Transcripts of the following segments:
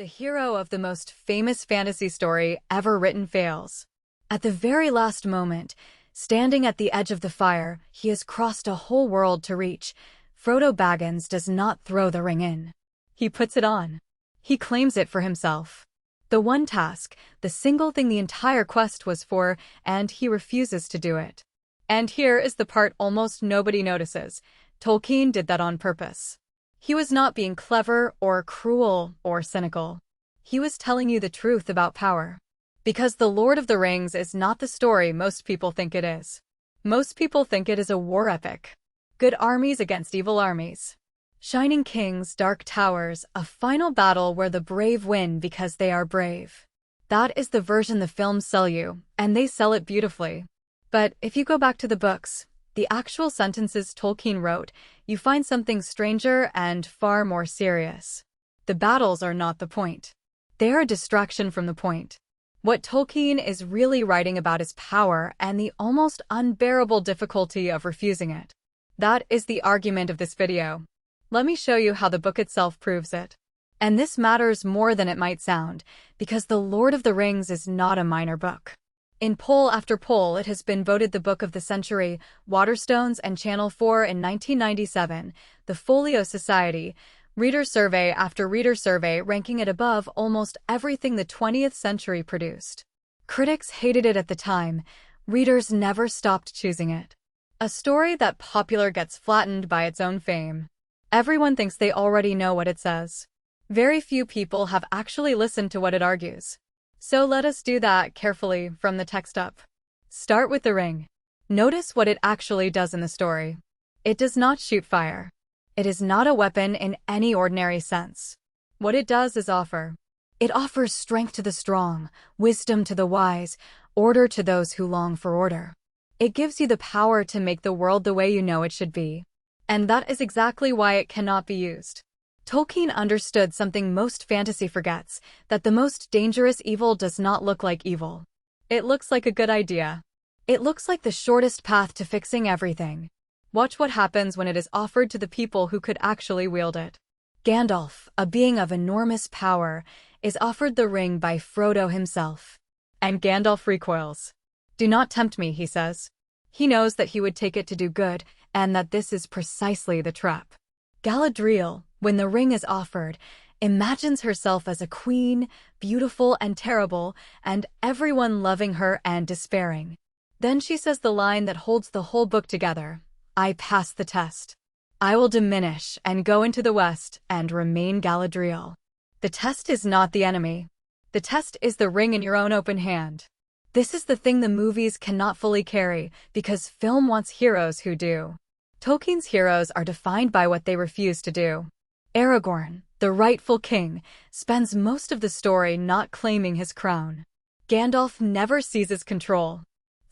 The hero of the most famous fantasy story ever written fails. At the very last moment, standing at the edge of the fire, he has crossed a whole world to reach. Frodo Baggins does not throw the ring in. He puts it on. He claims it for himself. The one task, the single thing the entire quest was for, and he refuses to do it. And here is the part almost nobody notices. Tolkien did that on purpose. He was not being clever or cruel or cynical. He was telling you the truth about power. Because The Lord of the Rings is not the story most people think it is. Most people think it is a war epic. Good armies against evil armies. Shining kings, dark towers, a final battle where the brave win because they are brave. That is the version the films sell you, and they sell it beautifully. But if you go back to the books, the actual sentences Tolkien wrote, you find something stranger and far more serious. The battles are not the point. They are a distraction from the point. What Tolkien is really writing about is power and the almost unbearable difficulty of refusing it. That is the argument of this video. Let me show you how the book itself proves it. And this matters more than it might sound, because The Lord of the Rings is not a minor book. In poll after poll, it has been voted the book of the century. Waterstones and Channel 4 in 1997, the Folio Society, reader survey after reader survey ranking it above almost everything the 20th century produced. Critics hated it at the time. Readers never stopped choosing it. A story that popular gets flattened by its own fame. Everyone thinks they already know what it says. Very few people have actually listened to what it argues. So let us do that carefully from the text up. Start with the ring. Notice what it actually does in the story. It does not shoot fire. It is not a weapon in any ordinary sense. What it does is offer. It offers strength to the strong, wisdom to the wise, order to those who long for order. It gives you the power to make the world the way you know it should be. And that is exactly why it cannot be used. Tolkien understood something most fantasy forgets, that the most dangerous evil does not look like evil. It looks like a good idea. It looks like the shortest path to fixing everything. Watch what happens when it is offered to the people who could actually wield it. Gandalf, a being of enormous power, is offered the ring by Frodo himself. And Gandalf recoils. "Do not tempt me," he says. He knows that he would take it to do good, and that this is precisely the trap. Galadriel, when the ring is offered, imagines herself as a queen, beautiful and terrible, and everyone loving her and despairing. Then she says the line that holds the whole book together. "I pass the test. I will diminish and go into the west and remain Galadriel." The test is not the enemy. The test is the ring in your own open hand. This is the thing the movies cannot fully carry, because film wants heroes who do. Tolkien's heroes are defined by what they refuse to do. Aragorn, the rightful king, spends most of the story not claiming his crown. Gandalf never seizes control.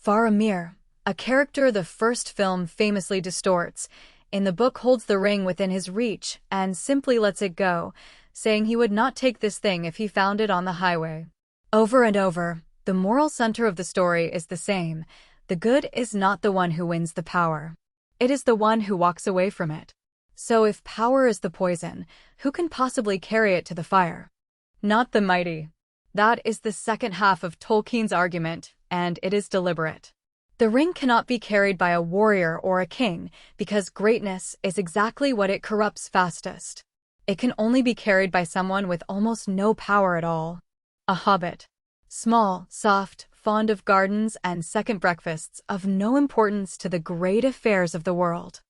Faramir, a character the first film famously distorts, in the book holds the ring within his reach and simply lets it go, saying he would not take this thing if he found it on the highway. Over and over, the moral center of the story is the same. The good is not the one who wins the power. It is the one who walks away from it. So if power is the poison, who can possibly carry it to the fire? Not the mighty. That is the second half of Tolkien's argument, and it is deliberate. The ring cannot be carried by a warrior or a king, because greatness is exactly what it corrupts fastest. It can only be carried by someone with almost no power at all. A hobbit. Small, soft, fond of gardens and second breakfasts, of no importance to the great affairs of the world.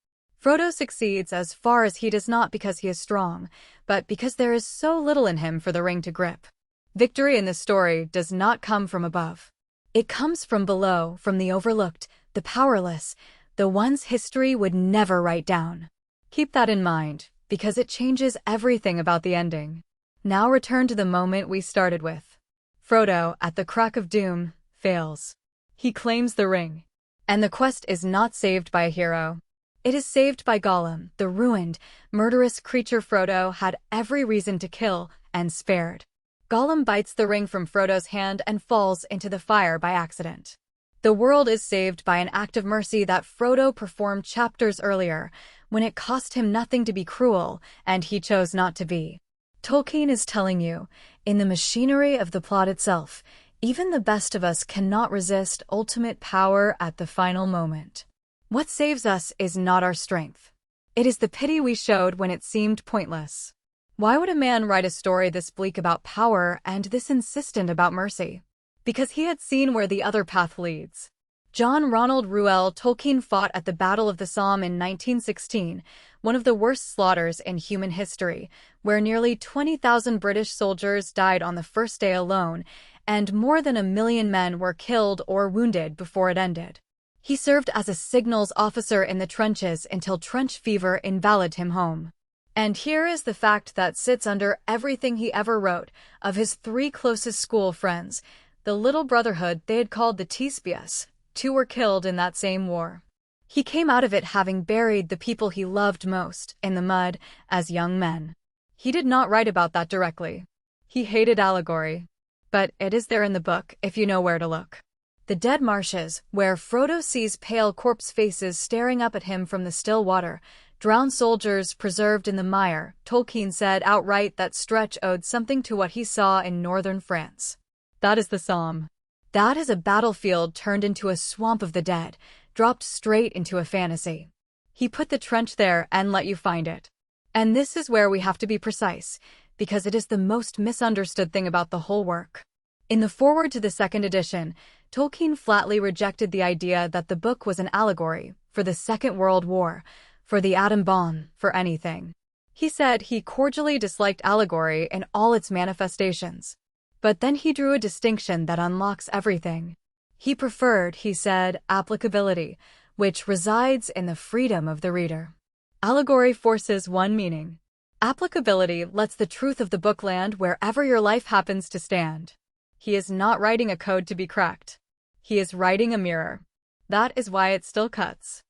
Frodo succeeds as far as he does not because he is strong, but because there is so little in him for the ring to grip. Victory in this story does not come from above. It comes from below, from the overlooked, the powerless, the ones history would never write down. Keep that in mind, because it changes everything about the ending. Now return to the moment we started with. Frodo, at the crack of doom, fails. He claims the ring. And the quest is not saved by a hero. It is saved by Gollum, the ruined, murderous creature Frodo had every reason to kill, and spared. Gollum bites the ring from Frodo's hand and falls into the fire by accident. The world is saved by an act of mercy that Frodo performed chapters earlier, when it cost him nothing to be cruel, and he chose not to be. Tolkien is telling you, in the machinery of the plot itself, even the best of us cannot resist ultimate power at the final moment. What saves us is not our strength. It is the pity we showed when it seemed pointless. Why would a man write a story this bleak about power and this insistent about mercy? Because he had seen where the other path leads. John Ronald Reuel Tolkien fought at the Battle of the Somme in 1916, one of the worst slaughters in human history, where nearly 20,000 British soldiers died on the first day alone, and more than 1 million men were killed or wounded before it ended. He served as a signals officer in the trenches until trench fever invalided him home. And here is the fact that sits under everything he ever wrote of his 3 closest school friends, the little brotherhood they had called the Thespius. 2 were killed in that same war. He came out of it having buried the people he loved most in the mud as young men. He did not write about that directly. He hated allegory. But it is there in the book if you know where to look. The dead marshes, where Frodo sees pale corpse faces staring up at him from the still water, drowned soldiers preserved in the mire. Tolkien said outright that stretch owed something to what he saw in northern France. That is the Somme. That is a battlefield turned into a swamp of the dead, dropped straight into a fantasy. He put the trench there and let you find it. And this is where we have to be precise, because it is the most misunderstood thing about the whole work. In the foreword to the second edition, Tolkien flatly rejected the idea that the book was an allegory for the Second World War, for the atom bomb, for anything. He said he cordially disliked allegory in all its manifestations. But then he drew a distinction that unlocks everything. He preferred, he said, applicability, which resides in the freedom of the reader. Allegory forces one meaning. Applicability lets the truth of the book land wherever your life happens to stand. He is not writing a code to be cracked. He is writing a mirror. That is why it still cuts.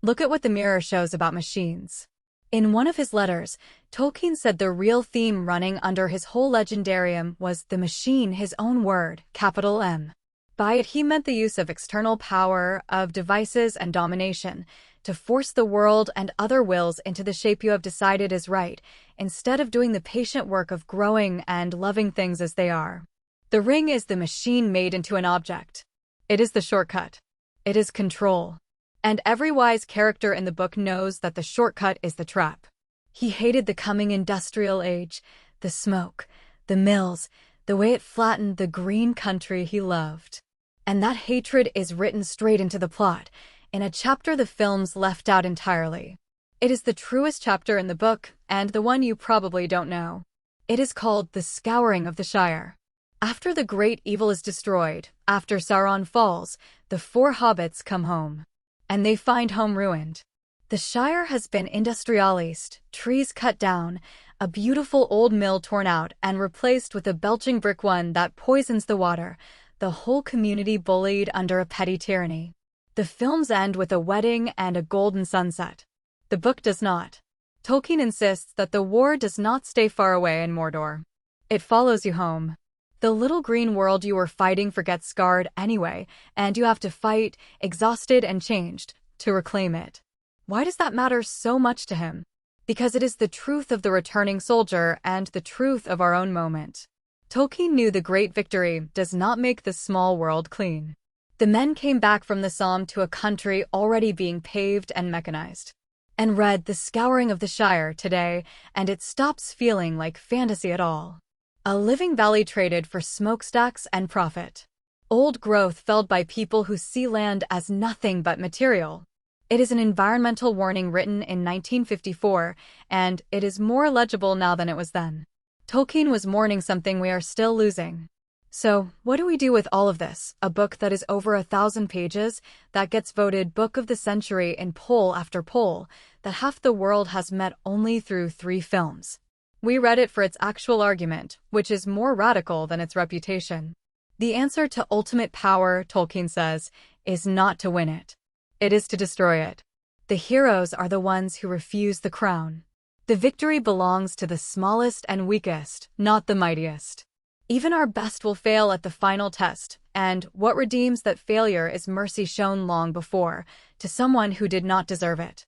Look at what the mirror shows about machines. In one of his letters, Tolkien said the real theme running under his whole legendarium was the machine, his own word, capital M. By it he meant the use of external power, of devices and domination, to force the world and other wills into the shape you have decided is right, instead of doing the patient work of growing and loving things as they are. The ring is the machine made into an object. It is the shortcut. It is control. And every wise character in the book knows that the shortcut is the trap. He hated the coming industrial age, the smoke, the mills, the way it flattened the green country he loved. And that hatred is written straight into the plot, in a chapter the films left out entirely. It is the truest chapter in the book, and the one you probably don't know. It is called The Scouring of the Shire. After the great evil is destroyed, after Sauron falls, the 4 hobbits come home. And they find home ruined. The Shire has been industrialized, trees cut down, a beautiful old mill torn out and replaced with a belching brick one that poisons the water, the whole community bullied under a petty tyranny. The films end with a wedding and a golden sunset. The book does not. Tolkien insists that the war does not stay far away in Mordor. It follows you home. The little green world you were fighting for gets scarred anyway, and you have to fight, exhausted and changed, to reclaim it. Why does that matter so much to him? Because it is the truth of the returning soldier and the truth of our own moment. Tolkien knew the great victory does not make the small world clean. The men came back from the Somme to a country already being paved and mechanized. And read The Scouring of the Shire today, and it stops feeling like fantasy at all. A living valley traded for smokestacks and profit. Old growth felled by people who see land as nothing but material. It is an environmental warning written in 1954, and it is more legible now than it was then. Tolkien was mourning something we are still losing. So, what do we do with all of this? A book that is over 1,000 pages, that gets voted Book of the Century in poll after poll, that half the world has met only through 3 films. We read it for its actual argument, which is more radical than its reputation. The answer to ultimate power, Tolkien says, is not to win it. It is to destroy it. The heroes are the ones who refuse the crown. The victory belongs to the smallest and weakest, not the mightiest. Even our best will fail at the final test, and what redeems that failure is mercy shown long before, to someone who did not deserve it.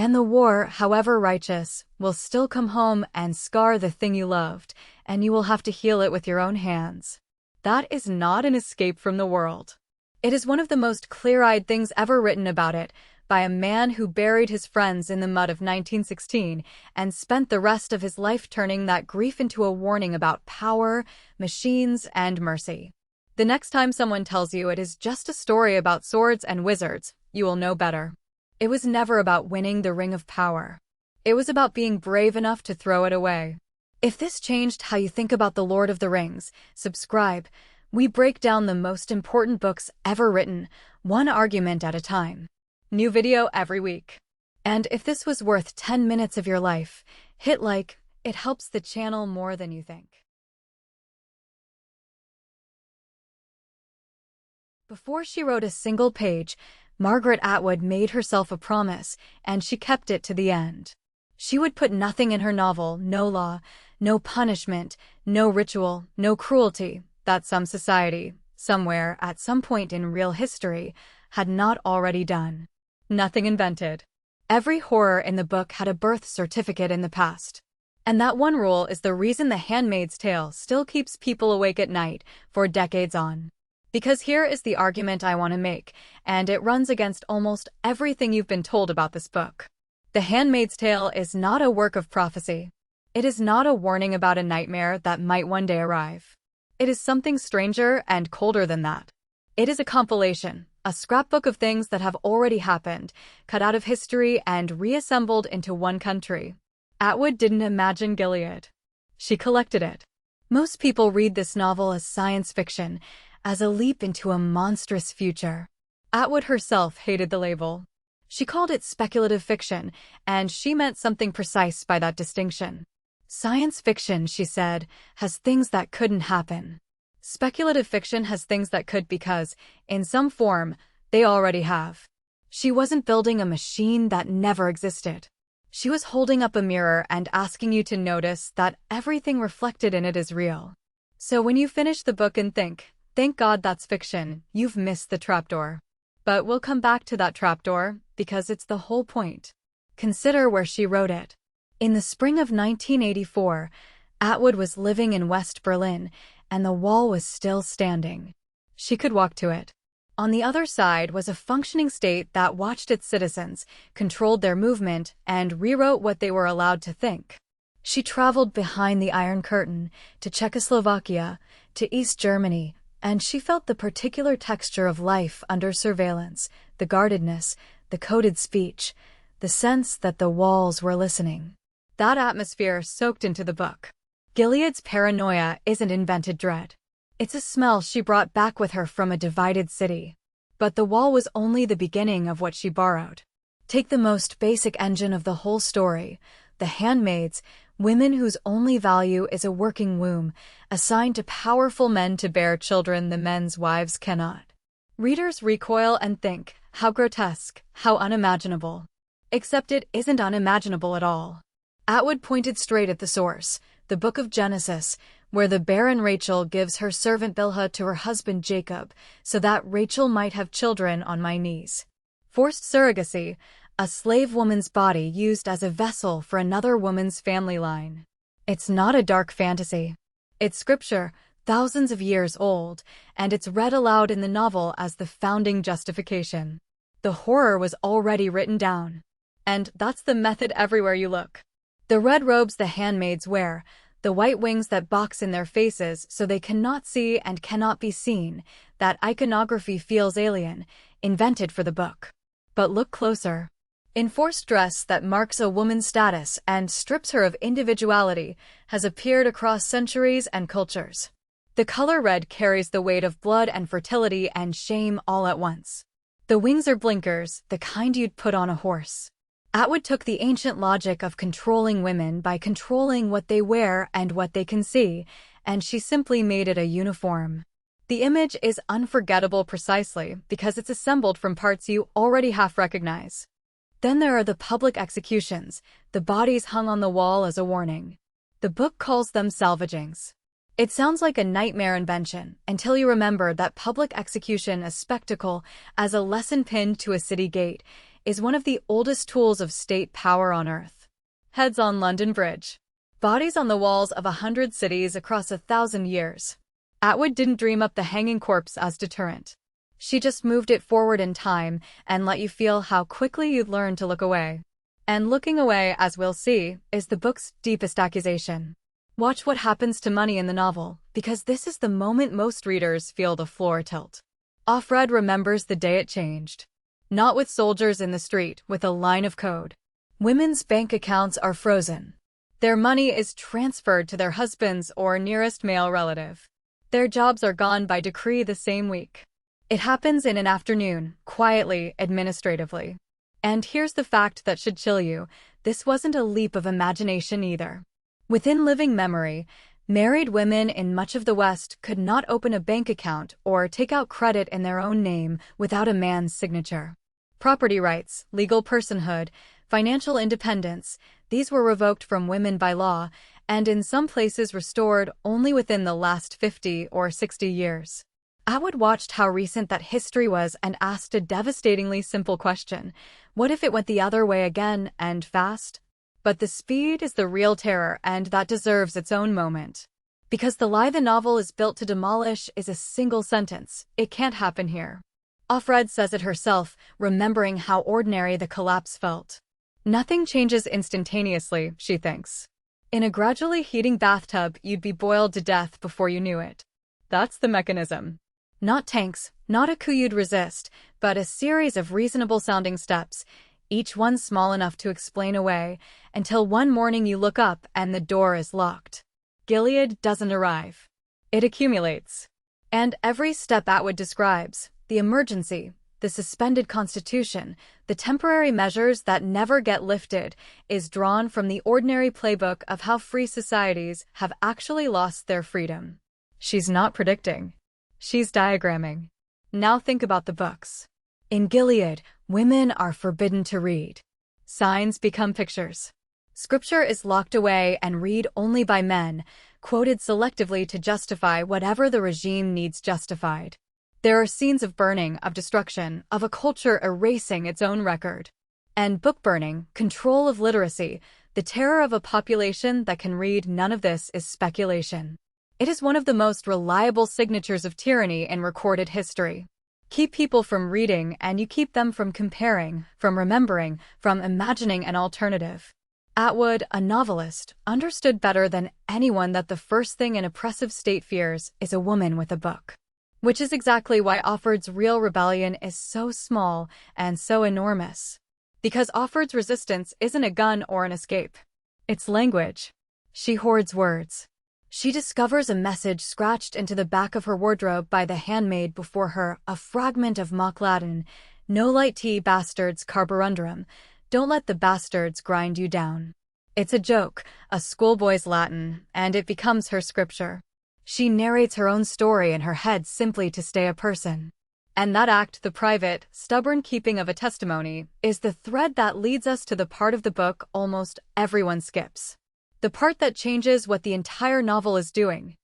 And the war, however righteous, will still come home and scar the thing you loved, and you will have to heal it with your own hands. That is not an escape from the world. It is one of the most clear-eyed things ever written about it, by a man who buried his friends in the mud of 1916 and spent the rest of his life turning that grief into a warning about power, machines, and mercy. The next time someone tells you it is just a story about swords and wizards, you will know better. It was never about winning the Ring of Power. It was about being brave enough to throw it away. If this changed how you think about The Lord of the Rings, subscribe. We break down the most important books ever written, one argument at a time. New video every week. And if this was worth 10 minutes of your life, hit like. It helps the channel more than you think. Before she wrote a single page, Margaret Atwood made herself a promise, and she kept it to the end. She would put nothing in her novel, no law, no punishment, no ritual, no cruelty, that some society, somewhere, at some point in real history, had not already done. Nothing invented. Every horror in the book had a birth certificate in the past. And that one rule is the reason The Handmaid's Tale still keeps people awake at night for decades on. Because here is the argument I want to make, and it runs against almost everything you've been told about this book. The Handmaid's Tale is not a work of prophecy. It is not a warning about a nightmare that might one day arrive. It is something stranger and colder than that. It is a compilation, a scrapbook of things that have already happened, cut out of history and reassembled into one country. Atwood didn't imagine Gilead. She collected it. Most people read this novel as science fiction, as a leap into a monstrous future. Atwood herself hated the label. She called it speculative fiction, and she meant something precise by that distinction. Science fiction, she said, has things that couldn't happen. Speculative fiction has things that could because, in some form, they already have. She wasn't building a machine that never existed. She was holding up a mirror and asking you to notice that everything reflected in it is real. So when you finish the book and think, thank God that's fiction, you've missed the trapdoor. But we'll come back to that trapdoor, because it's the whole point. Consider where she wrote it. In the spring of 1984, Atwood was living in West Berlin, and the wall was still standing. She could walk to it. On the other side was a functioning state that watched its citizens, controlled their movement, and rewrote what they were allowed to think. She traveled behind the Iron Curtain, to Czechoslovakia, to East Germany, and she felt the particular texture of life under surveillance, the guardedness, the coded speech, the sense that the walls were listening. That atmosphere soaked into the book. Gilead's paranoia isn't invented dread. It's a smell she brought back with her from a divided city. But the wall was only the beginning of what she borrowed. Take the most basic engine of the whole story, the handmaids, women whose only value is a working womb, assigned to powerful men to bear children the men's wives cannot. Readers recoil and think, how grotesque, how unimaginable. Except it isn't unimaginable at all. Atwood pointed straight at the source, the Book of Genesis, where the barren Rachel gives her servant Bilhah to her husband Jacob, so that Rachel might have children on my knees. Forced surrogacy, a slave woman's body used as a vessel for another woman's family line. It's not a dark fantasy. It's scripture, thousands of years old, and it's read aloud in the novel as the founding justification. The horror was already written down. And that's the method everywhere you look. The red robes the handmaids wear, the white wings that box in their faces so they cannot see and cannot be seen, that iconography feels alien, invented for the book. But look closer. Enforced dress that marks a woman's status and strips her of individuality has appeared across centuries and cultures. The color red carries the weight of blood and fertility and shame all at once. The wings are blinkers, the kind you'd put on a horse. Atwood took the ancient logic of controlling women by controlling what they wear and what they can see, and she simply made it a uniform. The image is unforgettable precisely because it's assembled from parts you already half recognize. Then there are the public executions, the bodies hung on the wall as a warning. The book calls them salvagings. It sounds like a nightmare invention until you remember that public execution is spectacle as a lesson pinned to a city gate, is one of the oldest tools of state power on Earth. Heads on London Bridge. Bodies on the walls of 100 cities across 1,000 years. Atwood didn't dream up the hanging corpse as deterrent. She just moved it forward in time and let you feel how quickly you'd learn to look away. And looking away, as we'll see, is the book's deepest accusation. Watch what happens to money in the novel, because this is the moment most readers feel the floor tilt. Offred remembers the day it changed. Not with soldiers in the street, with a line of code. Women's bank accounts are frozen. Their money is transferred to their husbands or nearest male relative. Their jobs are gone by decree the same week. It happens in an afternoon, quietly, administratively. And here's the fact that should chill you. This wasn't a leap of imagination either. Within living memory, married women in much of the West could not open a bank account or take out credit in their own name without a man's signature. Property rights, legal personhood, financial independence, these were revoked from women by law, and in some places restored only within the last 50 or 60 years. Atwood watched how recent that history was and asked a devastatingly simple question. What if it went the other way again, and fast? But the speed is the real terror, and that deserves its own moment. Because the lie the novel is built to demolish is a single sentence. It can't happen here. Offred says it herself, remembering how ordinary the collapse felt. Nothing changes instantaneously, she thinks. In a gradually heating bathtub, you'd be boiled to death before you knew it. That's the mechanism. Not tanks, not a coup you'd resist, but a series of reasonable-sounding steps, each one small enough to explain away, until one morning you look up and the door is locked. Gilead doesn't arrive. It accumulates. And every step Atwood describes, the emergency, the suspended constitution, the temporary measures that never get lifted, is drawn from the ordinary playbook of how free societies have actually lost their freedom. She's not predicting. She's diagramming. Now think about the books. In Gilead, women are forbidden to read. Signs become pictures. Scripture is locked away and read only by men, quoted selectively to justify whatever the regime needs justified. There are scenes of burning, of destruction, of a culture erasing its own record. And book burning, control of literacy, the terror of a population that can read. None of this is speculation. It is one of the most reliable signatures of tyranny in recorded history. Keep people from reading and you keep them from comparing, from remembering, from imagining an alternative. Atwood, a novelist, understood better than anyone that the first thing an oppressive state fears is a woman with a book. Which is exactly why Offred's real rebellion is so small and so enormous. Because Offred's resistance isn't a gun or an escape. It's language. She hoards words. She discovers a message scratched into the back of her wardrobe by the handmaid before her, a fragment of mock Latin. No light tea, bastards, carborundum. Don't let the bastards grind you down. It's a joke, a schoolboy's Latin, and it becomes her scripture. She narrates her own story in her head simply to stay a person. And that act, the private, stubborn keeping of a testimony, is the thread that leads us to the part of the book almost everyone skips. The part that changes what the entire novel is doing.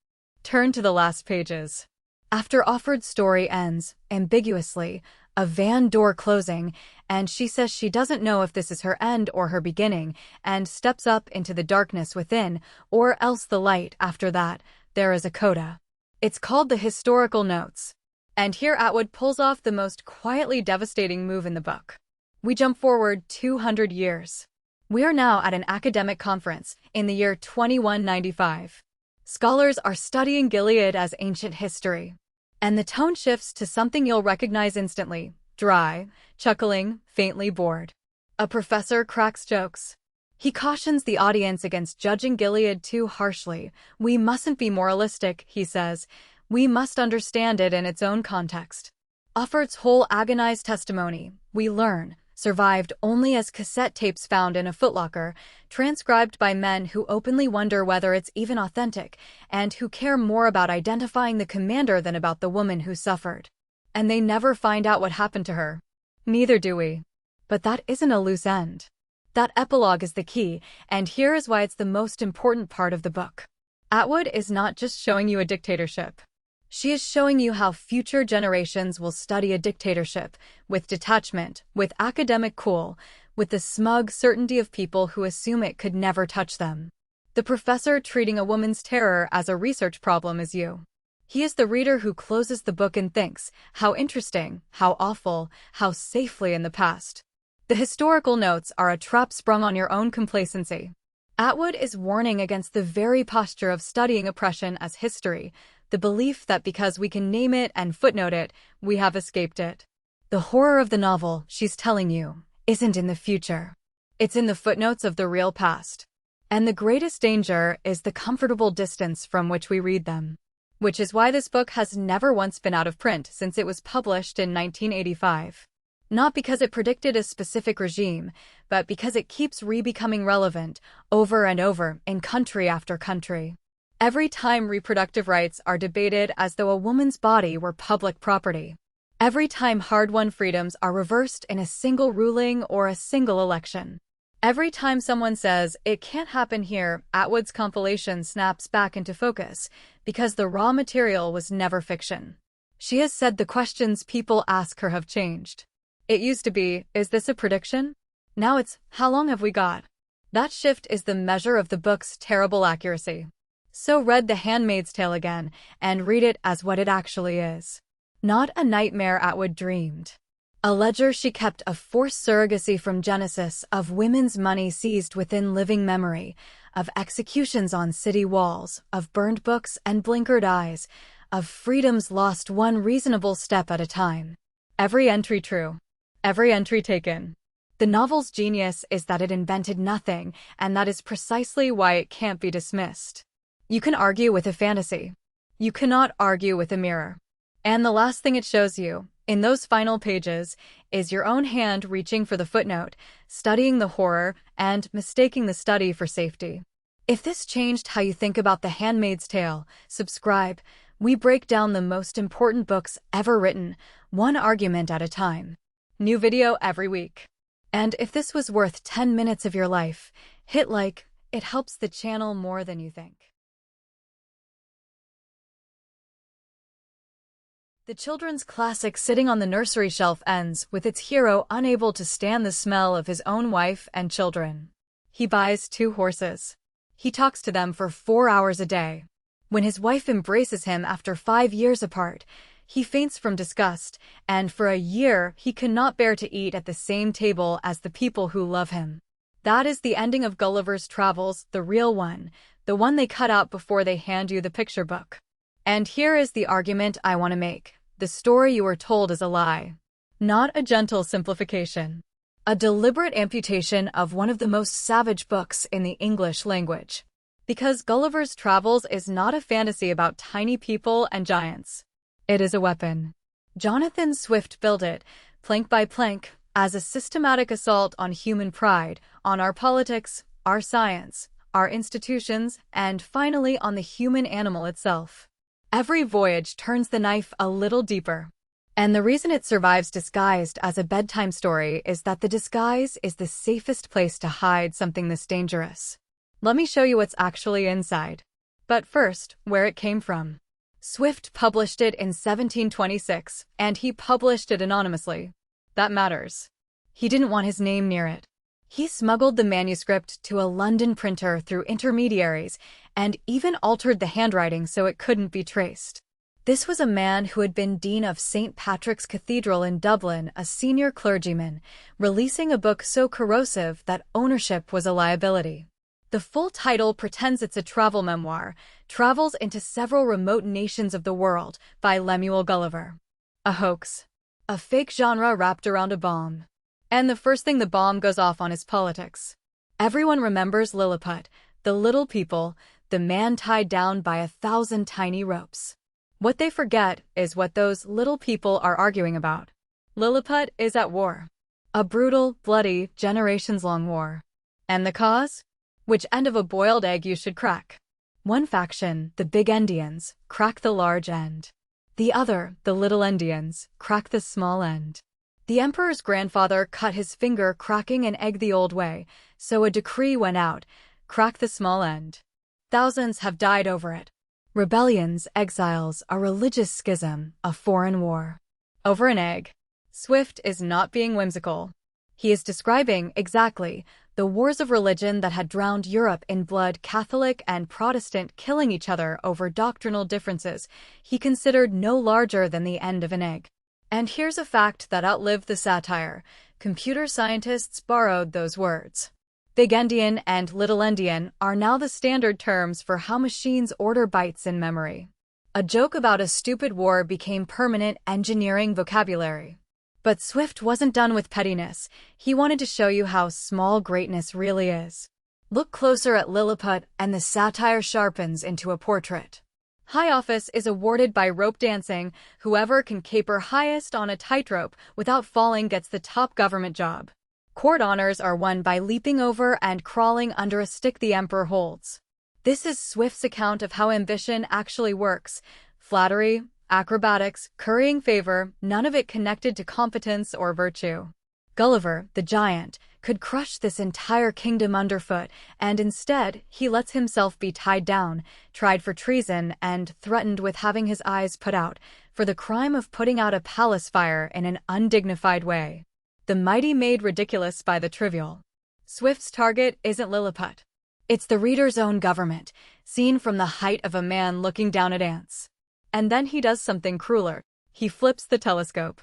Turn to the last pages. After Offred's story ends, ambiguously, a van door closing, and she says she doesn't know if this is her end or her beginning, and steps up into the darkness within, or else the light. After that, there is a coda. It's called the historical notes. And here Atwood pulls off the most quietly devastating move in the book. We jump forward 200 years. We are now at an academic conference in the year 2195. Scholars are studying Gilead as ancient history. And the tone shifts to something you'll recognize instantly: dry, chuckling, faintly bored. A professor cracks jokes. He cautions the audience against judging Gilead too harshly. We mustn't be moralistic, he says. We must understand it in its own context. Offred's whole agonized testimony, we learn, survived only as cassette tapes found in a footlocker, transcribed by men who openly wonder whether it's even authentic, and who care more about identifying the commander than about the woman who suffered. And they never find out what happened to her. Neither do we. But that isn't a loose end. That epilogue is the key, and here is why it's the most important part of the book. Atwood is not just showing you a dictatorship. She is showing you how future generations will study a dictatorship, with detachment, with academic cool, with the smug certainty of people who assume it could never touch them. The professor treating a woman's terror as a research problem is you. He is the reader who closes the book and thinks, how interesting, how awful, how safely in the past. The historical notes are a trap sprung on your own complacency. Atwood is warning against the very posture of studying oppression as history, the belief that because we can name it and footnote it, we have escaped it. The horror of the novel, she's telling you, isn't in the future. It's in the footnotes of the real past. And the greatest danger is the comfortable distance from which we read them. Which is why this book has never once been out of print since it was published in 1985. Not because it predicted a specific regime, but because it keeps re-becoming relevant over and over in country after country. Every time reproductive rights are debated as though a woman's body were public property. Every time hard-won freedoms are reversed in a single ruling or a single election. Every time someone says, it can't happen here, Atwood's compilation snaps back into focus, because the raw material was never fiction. She has said the questions people ask her have changed. It used to be, is this a prediction? Now it's, how long have we got? That shift is the measure of the book's terrible accuracy. So read The Handmaid's Tale again, and read it as what it actually is. Not a nightmare Atwood dreamed. A ledger she kept of forced surrogacy from Genesis, of women's money seized within living memory, of executions on city walls, of burned books and blinkered eyes, of freedoms lost one reasonable step at a time. Every entry true. Every entry taken. The novel's genius is that it invented nothing, and that is precisely why it can't be dismissed. You can argue with a fantasy. You cannot argue with a mirror. And the last thing it shows you, in those final pages, is your own hand reaching for the footnote, studying the horror, and mistaking the study for safety. If this changed how you think about The Handmaid's Tale, subscribe. We break down the most important books ever written, one argument at a time. New video every week. And if this was worth 10 minutes of your life, hit like. It helps the channel more than you think. The children's classic sitting on the nursery shelf ends with its hero unable to stand the smell of his own wife and children. He buys 2 horses. He talks to them for 4 hours a day. When his wife embraces him after 5 years apart, he faints from disgust, and for a year he cannot bear to eat at the same table as the people who love him. That is the ending of Gulliver's Travels, the real one, the one they cut out before they hand you the picture book. And here is the argument I want to make. The story you were told is a lie. Not a gentle simplification. A deliberate amputation of one of the most savage books in the English language. Because Gulliver's Travels is not a fantasy about tiny people and giants. It is a weapon. Jonathan Swift built it, plank by plank, as a systematic assault on human pride, on our politics, our science, our institutions, and finally on the human animal itself. Every voyage turns the knife a little deeper. And the reason it survives disguised as a bedtime story is that the disguise is the safest place to hide something this dangerous. Let me show you what's actually inside. But first, where it came from. Swift published it in 1726, and he published it anonymously. That matters. He didn't want his name near it. He smuggled the manuscript to a London printer through intermediaries and even altered the handwriting so it couldn't be traced. This was a man who had been Dean of St. Patrick's Cathedral in Dublin, a senior clergyman, releasing a book so corrosive that ownership was a liability. The full title pretends it's a travel memoir, Travels into Several Remote Nations of the World, by Lemuel Gulliver. A hoax. A fake genre wrapped around a bomb. And the first thing the bomb goes off on is politics. Everyone remembers Lilliput, the little people, the man tied down by 1,000 tiny ropes. What they forget is what those little people are arguing about. Lilliput is at war. A brutal, bloody, generations-long war. And the cause? Which end of a boiled egg you should crack. One faction, the big Endians, crack the large end. The other, the little Endians, crack the small end. The emperor's grandfather cut his finger cracking an egg the old way, so a decree went out, crack the small end. Thousands have died over it. Rebellions, exiles, a religious schism, a foreign war. Over an egg. Swift is not being whimsical. He is describing, exactly, the wars of religion that had drowned Europe in blood, Catholic and Protestant killing each other over doctrinal differences he considered no larger than the end of an egg. And here's a fact that outlived the satire. Computer scientists borrowed those words. Big-endian and little-endian are now the standard terms for how machines order bytes in memory. A joke about a stupid war became permanent engineering vocabulary. But Swift wasn't done with pettiness. He wanted to show you how small greatness really is. Look closer at Lilliput and the satire sharpens into a portrait. High office is awarded by rope dancing. Whoever can caper highest on a tightrope without falling gets the top government job. Court honors are won by leaping over and crawling under a stick the emperor holds. This is Swift's account of how ambition actually works. Flattery, acrobatics, currying favor, none of it connected to competence or virtue. Gulliver, the giant, could crush this entire kingdom underfoot, and instead, he lets himself be tied down, tried for treason, and threatened with having his eyes put out for the crime of putting out a palace fire in an undignified way. The mighty made ridiculous by the trivial. Swift's target isn't Lilliput. It's the reader's own government, seen from the height of a man looking down at ants. And then he does something crueler. He flips the telescope.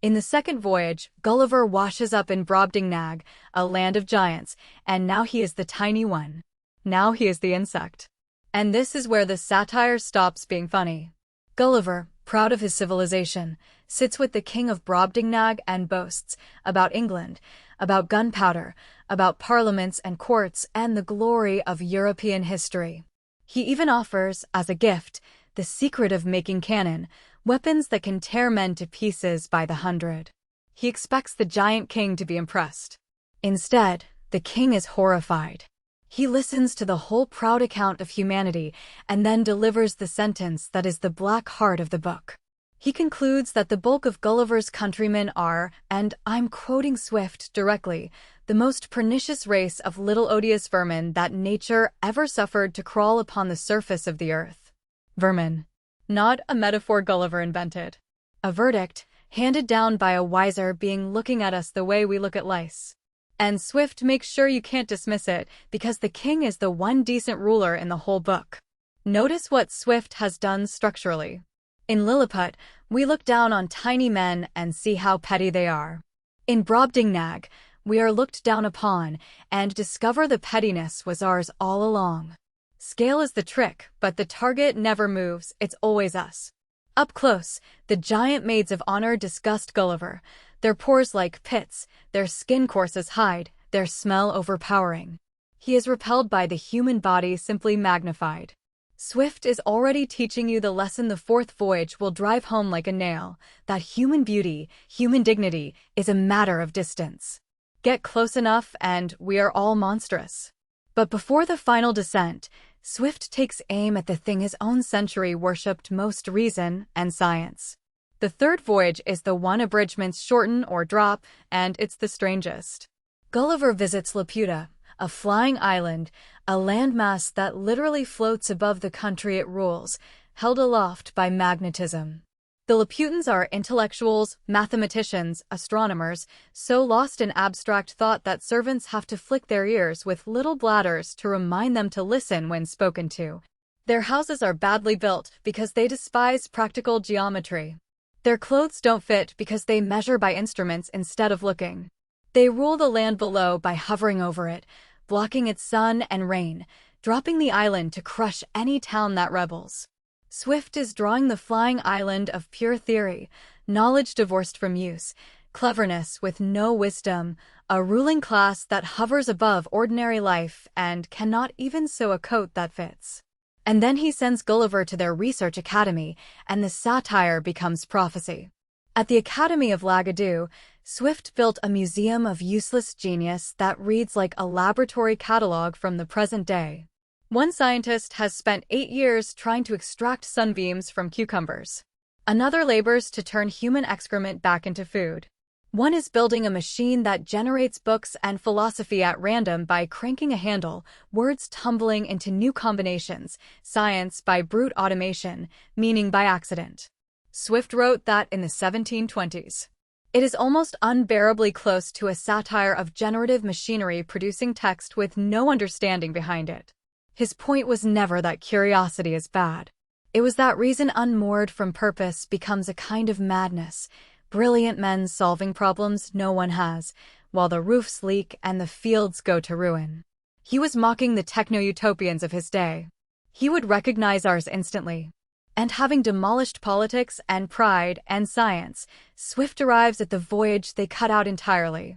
In the second voyage, Gulliver washes up in Brobdingnag, a land of giants, and now he is the tiny one. Now he is the insect. And this is where the satire stops being funny. Gulliver, proud of his civilization, sits with the king of Brobdingnag and boasts about England, about gunpowder, about parliaments and courts, and the glory of European history. He even offers, as a gift, the secret of making cannon, weapons that can tear men to pieces by the hundred. He expects the giant king to be impressed. Instead, the king is horrified. He listens to the whole proud account of humanity and then delivers the sentence that is the black heart of the book. He concludes that the bulk of Gulliver's countrymen are, and I'm quoting Swift directly, the most pernicious race of little odious vermin that nature ever suffered to crawl upon the surface of the earth. Vermin. Not a metaphor Gulliver invented. A verdict, handed down by a wiser being looking at us the way we look at lice. And Swift makes sure you can't dismiss it, because the king is the one decent ruler in the whole book. Notice what Swift has done structurally. In Lilliput, we look down on tiny men and see how petty they are. In Brobdingnag, we are looked down upon and discover the pettiness was ours all along. Scale is the trick, but the target never moves, it's always us. Up close, the giant maids of honor disgust Gulliver, their pores like pits, their skin coarse as hide, their smell overpowering. He is repelled by the human body simply magnified. Swift is already teaching you the lesson the fourth voyage will drive home like a nail, that human beauty, human dignity, is a matter of distance. Get close enough and we are all monstrous. But before the final descent, Swift takes aim at the thing his own century worshipped most: reason and science. The third voyage is the one abridgments shorten or drop, and it's the strangest. Gulliver visits Laputa, a flying island, a landmass that literally floats above the country it rules, held aloft by magnetism. The Laputans are intellectuals, mathematicians, astronomers, so lost in abstract thought that servants have to flick their ears with little bladders to remind them to listen when spoken to. Their houses are badly built because they despise practical geometry. Their clothes don't fit because they measure by instruments instead of looking. They rule the land below by hovering over it, blocking its sun and rain, dropping the island to crush any town that rebels. Swift is drawing the flying island of pure theory, knowledge divorced from use, cleverness with no wisdom, a ruling class that hovers above ordinary life and cannot even sew a coat that fits. And then he sends Gulliver to their research academy, and the satire becomes prophecy. At the Academy of Lagadu, Swift built a museum of useless genius that reads like a laboratory catalog from the present day. One scientist has spent 8 years trying to extract sunbeams from cucumbers. Another labors to turn human excrement back into food. One is building a machine that generates books and philosophy at random by cranking a handle, words tumbling into new combinations, science by brute automation, meaning by accident. Swift wrote that in the 1720s. It is almost unbearably close to a satire of generative machinery producing text with no understanding behind it. His point was never that curiosity is bad. It was that reason unmoored from purpose becomes a kind of madness, brilliant men solving problems no one has, while the roofs leak and the fields go to ruin. He was mocking the techno-utopians of his day. He would recognize ours instantly. And having demolished politics and pride and science, Swift arrives at the voyage they cut out entirely.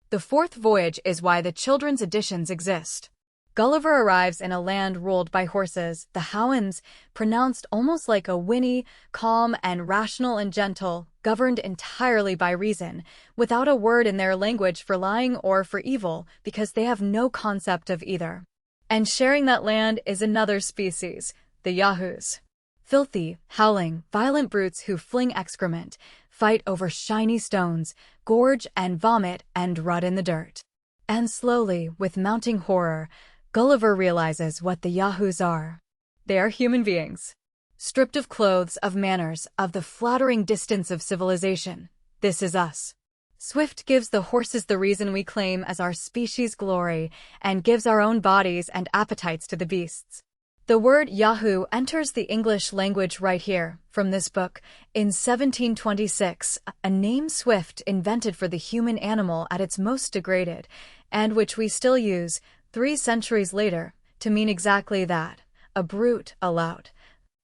The fourth voyage is why the children's editions exist. Gulliver arrives in a land ruled by horses, the Hounds, pronounced almost like a whinny, calm and rational and gentle, governed entirely by reason, without a word in their language for lying or for evil, because they have no concept of either. And sharing that land is another species, the Yahoos. Filthy, howling, violent brutes who fling excrement, fight over shiny stones, gorge and vomit and rot in the dirt. And slowly, with mounting horror, Gulliver realizes what the Yahoos are. They are human beings. Stripped of clothes, of manners, of the flattering distance of civilization. This is us. Swift gives the horses the reason we claim as our species' glory, and gives our own bodies and appetites to the beasts. The word Yahoo enters the English language right here, from this book, in 1726, a name Swift invented for the human animal at its most degraded, and which we still use, 3 centuries later, to mean exactly that, a brute, a lout,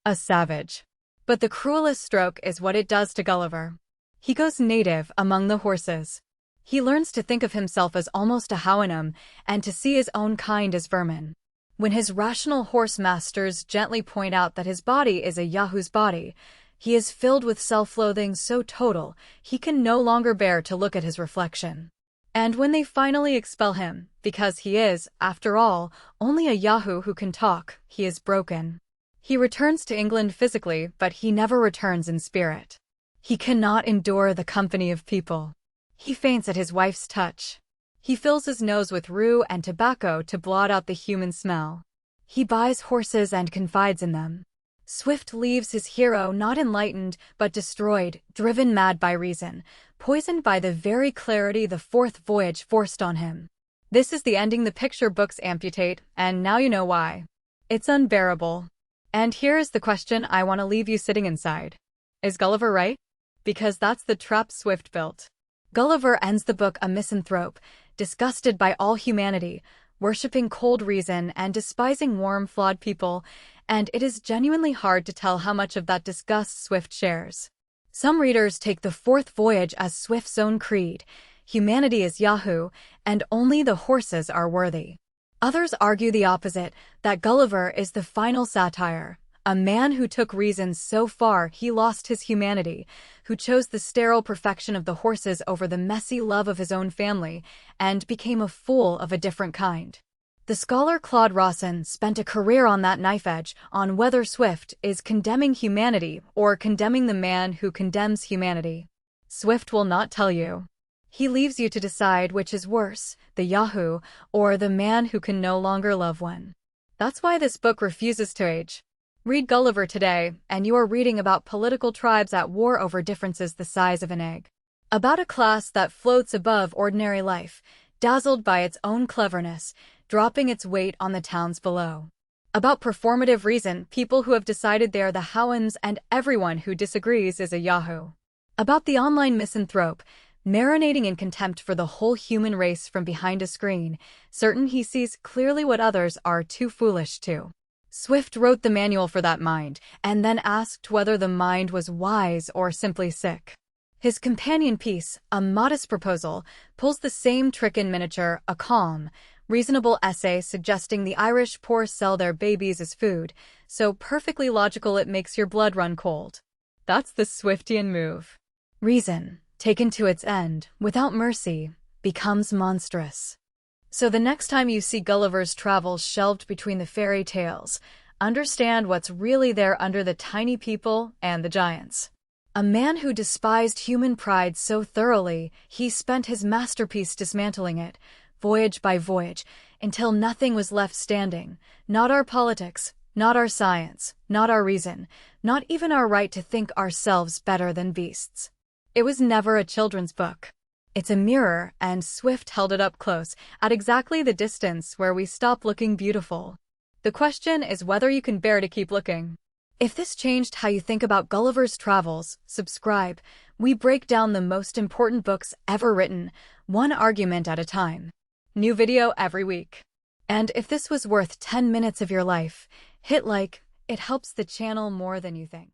a savage. But the cruelest stroke is what it does to Gulliver. He goes native among the horses. He learns to think of himself as almost a Houyhnhnm, and to see his own kind as vermin. When his rational horse masters gently point out that his body is a Yahoo's body, he is filled with self-loathing so total he can no longer bear to look at his reflection. And when they finally expel him, because he is, after all, only a Yahoo who can talk, he is broken. He returns to England physically, but he never returns in spirit. He cannot endure the company of people. He faints at his wife's touch. He fills his nose with rue and tobacco to blot out the human smell. He buys horses and confides in them. Swift leaves his hero not enlightened, but destroyed, driven mad by reason, poisoned by the very clarity the fourth voyage forced on him. This is the ending the picture books amputate, and now you know why. It's unbearable. And here is the question I want to leave you sitting inside. Is Gulliver right? Because that's the trap Swift built. Gulliver ends the book a misanthrope, disgusted by all humanity, worshipping cold reason and despising warm, flawed people, and it is genuinely hard to tell how much of that disgust Swift shares. Some readers take the fourth voyage as Swift's own creed. Humanity is Yahoo, and only the horses are worthy. Others argue the opposite, that Gulliver is the final satire, a man who took reason so far he lost his humanity, who chose the sterile perfection of the horses over the messy love of his own family, and became a fool of a different kind. The scholar Claude Rawson spent a career on that knife edge on whether Swift is condemning humanity or condemning the man who condemns humanity. Swift will not tell you. He leaves you to decide which is worse, the Yahoo or the man who can no longer love one. That's why this book refuses to age. Read Gulliver today, and you are reading about political tribes at war over differences the size of an egg. About a class that floats above ordinary life, dazzled by its own cleverness, dropping its weight on the towns below. About performative reason, people who have decided they are the Houyhnhnms and everyone who disagrees is a Yahoo. About the online misanthrope, marinating in contempt for the whole human race from behind a screen, certain he sees clearly what others are too foolish to. Swift wrote the manual for that mind, and then asked whether the mind was wise or simply sick. His companion piece, A Modest Proposal, pulls the same trick in miniature, a calm, reasonable essay suggesting the Irish poor sell their babies as food, so perfectly logical it makes your blood run cold. That's the Swiftian move. Reason, taken to its end, without mercy, becomes monstrous. So the next time you see Gulliver's Travels shelved between the fairy tales, understand what's really there under the tiny people and the giants. A man who despised human pride so thoroughly, he spent his masterpiece dismantling it, voyage by voyage, until nothing was left standing. Not our politics, not our science, not our reason, not even our right to think ourselves better than beasts. It was never a children's book. It's a mirror, and Swift held it up close, at exactly the distance where we stop looking beautiful. The question is whether you can bear to keep looking. If this changed how you think about Gulliver's Travels, subscribe. We break down the most important books ever written, one argument at a time. New video every week. And if this was worth 10 minutes of your life, hit like. It helps the channel more than you think.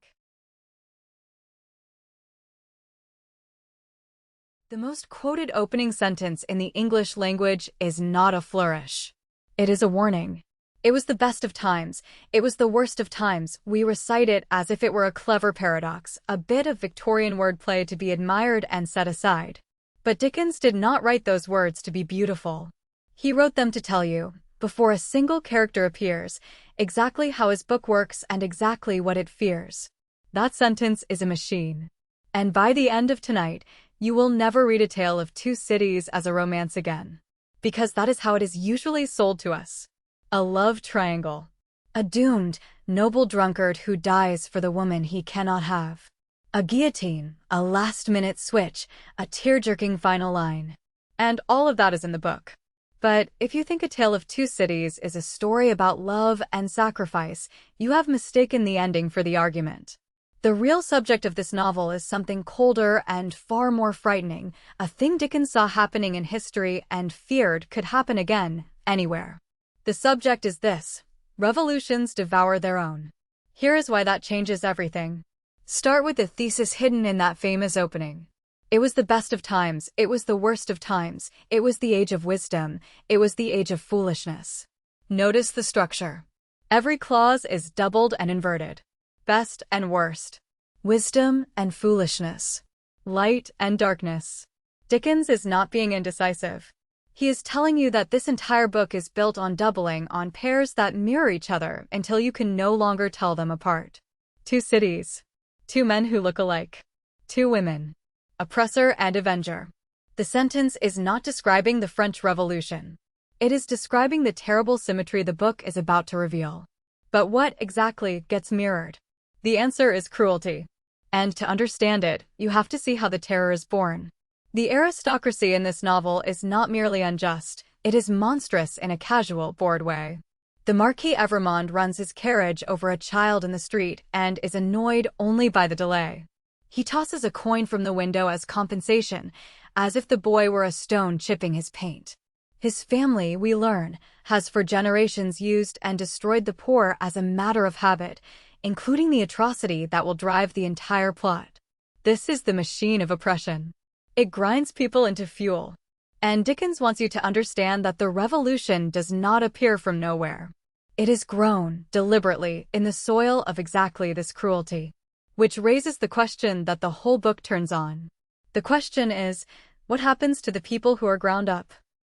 The most quoted opening sentence in the English language is not a flourish. It is a warning. It was the best of times. It was the worst of times. We recite it as if it were a clever paradox, a bit of Victorian wordplay to be admired and set aside. But Dickens did not write those words to be beautiful. He wrote them to tell you, before a single character appears, exactly how his book works and exactly what it fears. That sentence is a machine. And by the end of tonight, you will never read A Tale of Two Cities as a romance again. Because that is how it is usually sold to us. A love triangle. A doomed, noble drunkard who dies for the woman he cannot have. A guillotine, a last-minute switch, a tear-jerking final line. And all of that is in the book. But if you think A Tale of Two Cities is a story about love and sacrifice, you have mistaken the ending for the argument. The real subject of this novel is something colder and far more frightening, a thing Dickens saw happening in history and feared could happen again, anywhere. The subject is this: revolutions devour their own. Here is why that changes everything. Start with the thesis hidden in that famous opening. It was the best of times, it was the worst of times, it was the age of wisdom, it was the age of foolishness. Notice the structure. Every clause is doubled and inverted. Best and worst. Wisdom and foolishness. Light and darkness. Dickens is not being indecisive. He is telling you that this entire book is built on doubling on pairs that mirror each other until you can no longer tell them apart. Two cities. Two men who look alike. Two women. Oppressor and avenger. The sentence is not describing the French Revolution. It is describing the terrible symmetry the book is about to reveal. But what exactly gets mirrored? The answer is cruelty. And to understand it, you have to see how the terror is born. The aristocracy in this novel is not merely unjust, it is monstrous in a casual, bored way. The Marquis Evrémonde runs his carriage over a child in the street and is annoyed only by the delay. He tosses a coin from the window as compensation, as if the boy were a stone chipping his paint. His family, we learn, has for generations used and destroyed the poor as a matter of habit, including the atrocity that will drive the entire plot. This is the machine of oppression. It grinds people into fuel. And Dickens wants you to understand that the revolution does not appear from nowhere. It is grown, deliberately, in the soil of exactly this cruelty. Which raises the question that the whole book turns on. The question is, what happens to the people who are ground up?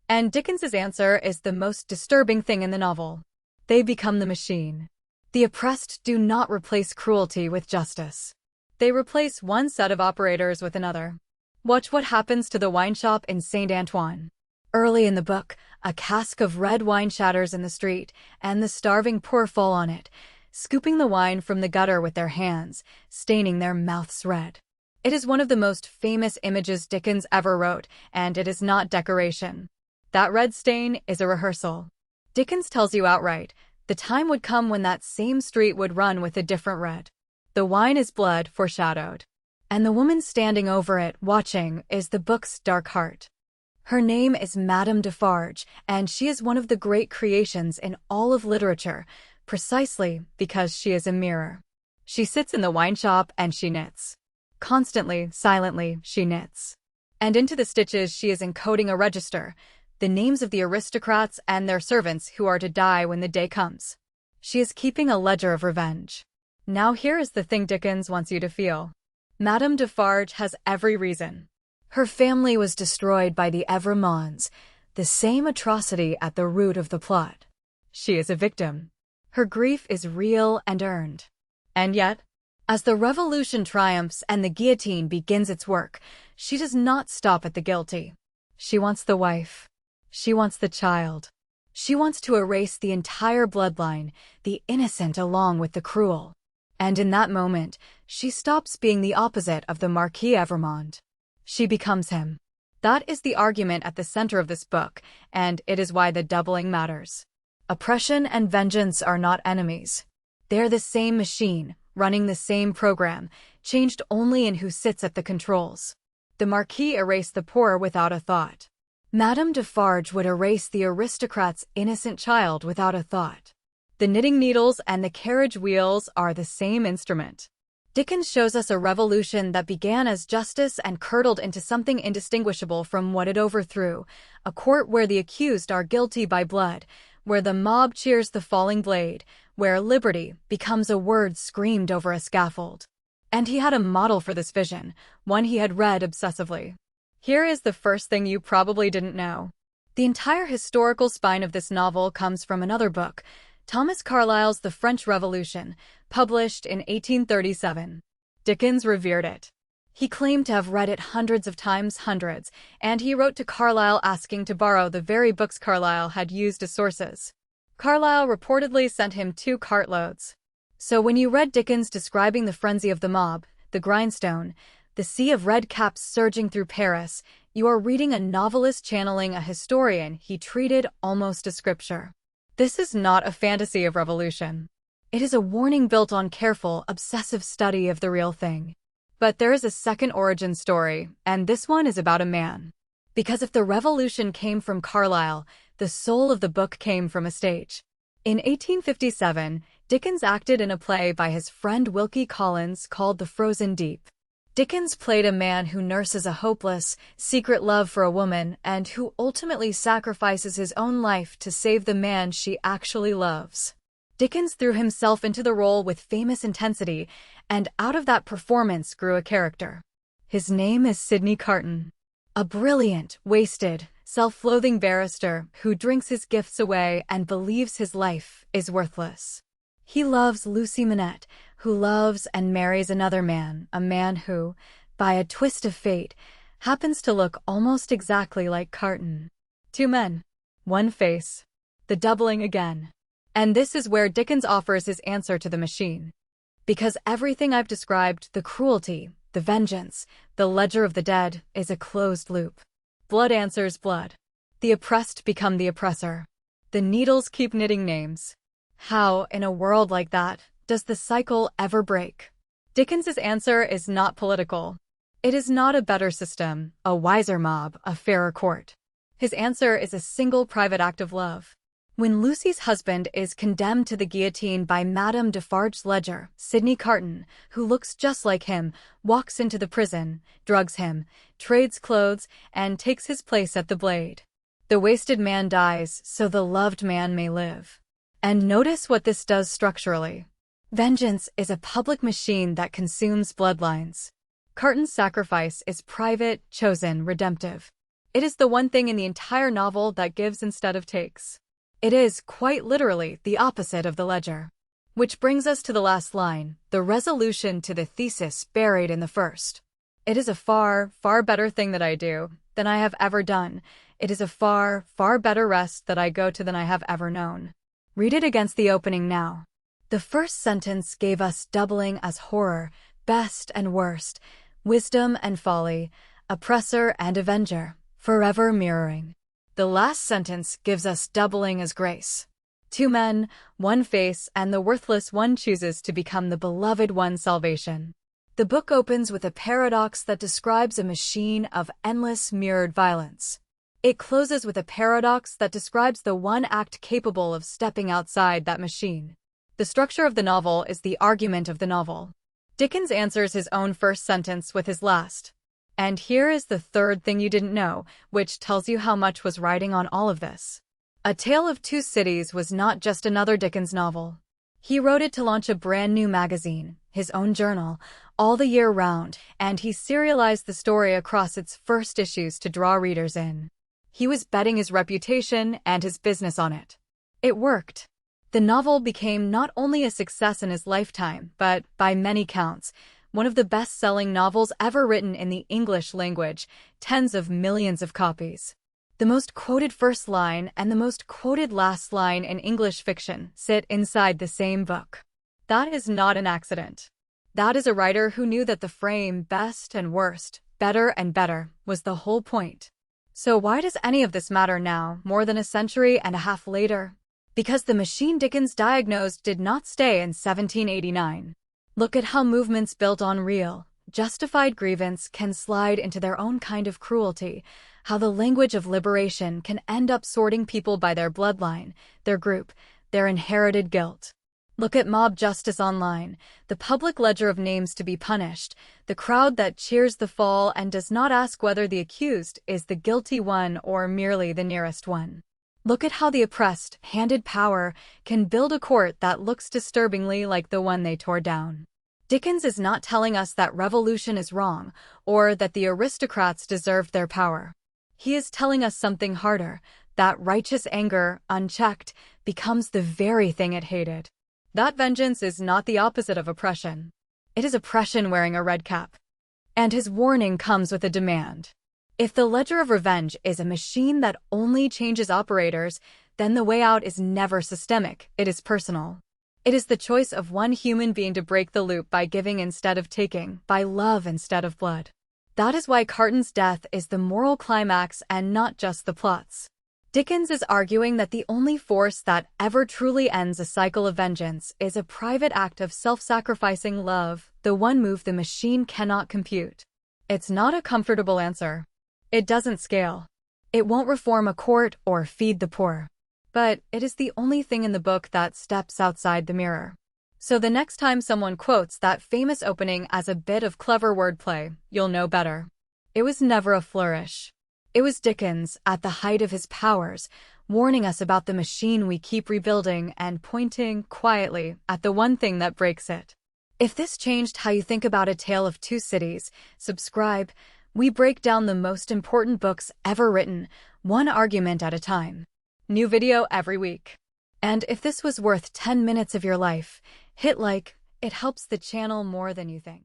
And Dickens's answer is the most disturbing thing in the novel. They become the machine. The oppressed do not replace cruelty with justice. They replace one set of operators with another. Watch what happens to the wine shop in Saint Antoine. Early in the book, a cask of red wine shatters in the street, and the starving poor fall on it, scooping the wine from the gutter with their hands, staining their mouths red. It is one of the most famous images Dickens ever wrote, and it is not decoration. That red stain is a rehearsal. Dickens tells you outright, the time would come when that same street would run with a different red. The wine is blood foreshadowed. And the woman standing over it, watching, is the book's dark heart. Her name is Madame Defarge, and she is one of the great creations in all of literature, precisely because she is a mirror. She sits in the wine shop and she knits. Constantly, silently, she knits. And into the stitches she is encoding a register, the names of the aristocrats and their servants who are to die when the day comes. She is keeping a ledger of revenge. Now here is the thing Dickens wants you to feel. Madame Defarge has every reason. Her family was destroyed by the Evrémondes, the same atrocity at the root of the plot. She is a victim. Her grief is real and earned. And yet, As the revolution triumphs and the guillotine begins its work, she does not stop at the guilty. She wants the wife. She wants the child. She wants to erase the entire bloodline, the innocent along with the cruel. And in that moment, she stops being the opposite of the Marquis Evermond. She becomes him. That is the argument at the center of this book, and it is why the doubling matters. Oppression and vengeance are not enemies. They're the same machine, running the same program, changed only in who sits at the controls. The Marquis erased the poor without a thought. Madame Defarge would erase the aristocrat's innocent child without a thought. The knitting needles and the carriage wheels are the same instrument. Dickens shows us a revolution that began as justice and curdled into something indistinguishable from what it overthrew, a court where the accused are guilty by blood, where the mob cheers the falling blade, where liberty becomes a word screamed over a scaffold. And he had a model for this vision, one he had read obsessively. Here is the first thing you probably didn't know. The entire historical spine of this novel comes from another book, Thomas Carlyle's The French Revolution, published in 1837. Dickens revered it. He claimed to have read it hundreds of times, and he wrote to Carlyle asking to borrow the very books Carlyle had used as sources. Carlyle reportedly sent him 2 cartloads. So when you read Dickens describing the frenzy of the mob, the grindstone, the sea of red caps surging through Paris, you are reading a novelist channeling a historian he treated almost as scripture. This is not a fantasy of revolution. It is a warning built on careful, obsessive study of the real thing. But there is a second origin story, and this one is about a man. Because if the revolution came from Carlyle, the soul of the book came from a stage. In 1857, Dickens acted in a play by his friend Wilkie Collins called The Frozen Deep. Dickens played a man who nurses a hopeless, secret love for a woman and who ultimately sacrifices his own life to save the man she actually loves. Dickens threw himself into the role with famous intensity, and out of that performance grew a character. His name is Sidney Carton, a brilliant, wasted, self-loathing barrister who drinks his gifts away and believes his life is worthless. He loves Lucy Manette, who loves and marries another man, a man who, by a twist of fate, happens to look almost exactly like Carton. 2 men, 1 face. The doubling again. And this is where Dickens offers his answer to the machine. Because everything I've described, the cruelty, the vengeance, the ledger of the dead, is a closed loop. Blood answers blood. The oppressed become the oppressor. The needles keep knitting names. How, in a world like that, does the cycle ever break? Dickens's answer is not political. It is not a better system, a wiser mob, a fairer court. His answer is a single private act of love. When Lucy's husband is condemned to the guillotine by Madame Defarge's ledger, Sidney Carton, who looks just like him, walks into the prison, drugs him, trades clothes, and takes his place at the blade. The wasted man dies so the loved man may live. And notice what this does structurally. Vengeance is a public machine that consumes bloodlines. Carton's sacrifice is private, chosen, redemptive. It is the one thing in the entire novel that gives instead of takes. It is, quite literally, the opposite of the ledger. Which brings us to the last line, the resolution to the thesis buried in the first. It is a far, far better thing that I do than I have ever done. It is a far, far better rest that I go to than I have ever known. Read it against the opening now. The first sentence gave us doubling as horror, best and worst, wisdom and folly, oppressor and avenger, forever mirroring. The last sentence gives us doubling as grace. 2 men, 1 face, and the worthless one chooses to become the beloved one's salvation. The book opens with a paradox that describes a machine of endless mirrored violence. It closes with a paradox that describes the one act capable of stepping outside that machine. The structure of the novel is the argument of the novel. Dickens answers his own first sentence with his last. And here is the third thing you didn't know, which tells you how much was riding on all of this. A Tale of Two Cities was not just another Dickens novel. He wrote it to launch a brand new magazine, his own journal, all the year round, and he serialized the story across its first issues to draw readers in. He was betting his reputation and his business on it. It worked. The novel became not only a success in his lifetime, but, by many counts, one of the best-selling novels ever written in the English language, tens of millions of copies. The most quoted first line and the most quoted last line in English fiction sit inside the same book. That is not an accident. That is a writer who knew that the frame best and worst, better and better, was the whole point. So why does any of this matter now, more than a century and a half later? Because the machine Dickens diagnosed did not stay in 1789. Look at how movements built on real, justified grievance can slide into their own kind of cruelty, how the language of liberation can end up sorting people by their bloodline, their group, their inherited guilt. Look at mob justice online, the public ledger of names to be punished, the crowd that cheers the fall and does not ask whether the accused is the guilty one or merely the nearest one. Look at how the oppressed, handed power, can build a court that looks disturbingly like the one they tore down. Dickens is not telling us that revolution is wrong, or that the aristocrats deserved their power. He is telling us something harder, that righteous anger, unchecked, becomes the very thing it hated. That vengeance is not the opposite of oppression. It is oppression wearing a red cap. And his warning comes with a demand. If the ledger of revenge is a machine that only changes operators, then the way out is never systemic, it is personal. It is the choice of one human being to break the loop by giving instead of taking, by love instead of blood. That is why Carton's death is the moral climax and not just the plots. Dickens is arguing that the only force that ever truly ends a cycle of vengeance is a private act of self-sacrificing love, the one move the machine cannot compute. It's not a comfortable answer. It doesn't scale. It won't reform a court or feed the poor. But it is the only thing in the book that steps outside the mirror. So the next time someone quotes that famous opening as a bit of clever wordplay, you'll know better. It was never a flourish. It was Dickens, at the height of his powers, warning us about the machine we keep rebuilding and pointing, quietly, at the one thing that breaks it. If this changed how you think about A Tale of Two Cities, subscribe. We break down the most important books ever written, one argument at a time. New video every week. And if this was worth 10 minutes of your life, hit like. It helps the channel more than you think.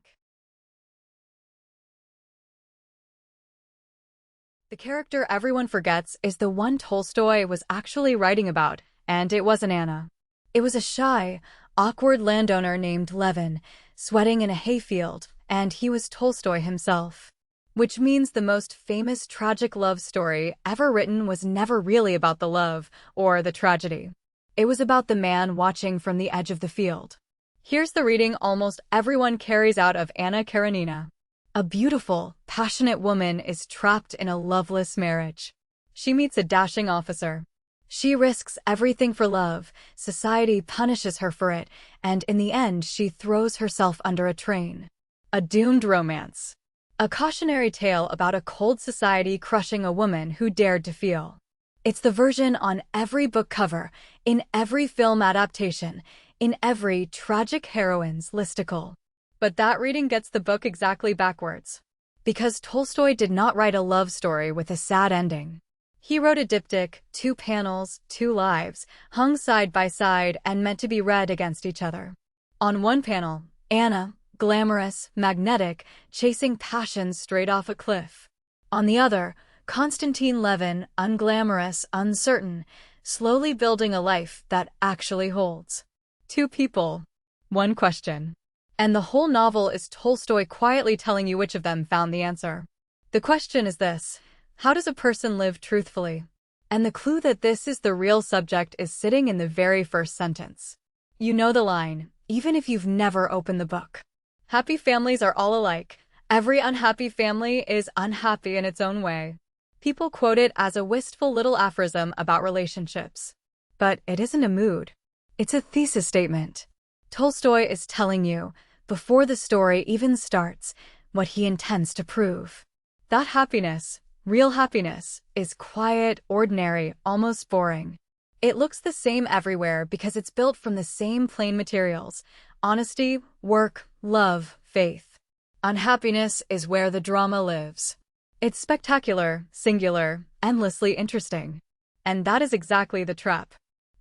The character everyone forgets is the one Tolstoy was actually writing about, and it wasn't Anna. It was a shy, awkward landowner named Levin, sweating in a hayfield, and he was Tolstoy himself. Which means the most famous tragic love story ever written was never really about the love, or the tragedy. It was about the man watching from the edge of the field. Here's the reading almost everyone carries out of Anna Karenina. A beautiful, passionate woman is trapped in a loveless marriage. She meets a dashing officer. She risks everything for love, society punishes her for it, and in the end she throws herself under a train. A doomed romance. A cautionary tale about a cold society crushing a woman who dared to feel. It's the version on every book cover, in every film adaptation, in every tragic heroine's listicle. But that reading gets the book exactly backwards. Because Tolstoy did not write a love story with a sad ending. He wrote a diptych, 2 panels, 2 lives, hung side by side and meant to be read against each other. On one panel, Anna, glamorous, magnetic, chasing passion straight off a cliff. On the other, Konstantin Levin, unglamorous, uncertain, slowly building a life that actually holds. 2 people. 1 question. And the whole novel is Tolstoy quietly telling you which of them found the answer. The question is this: how does a person live truthfully? And the clue that this is the real subject is sitting in the very first sentence. You know the line, even if you've never opened the book. Happy families are all alike. Every unhappy family is unhappy in its own way. People quote it as a wistful little aphorism about relationships. But it isn't a mood. It's a thesis statement. Tolstoy is telling you, before the story even starts, what he intends to prove. That happiness, real happiness, is quiet, ordinary, almost boring. It looks the same everywhere because it's built from the same plain materials: honesty, work, love, faith. Unhappiness is where the drama lives. It's spectacular, singular, endlessly interesting. And that is exactly the trap.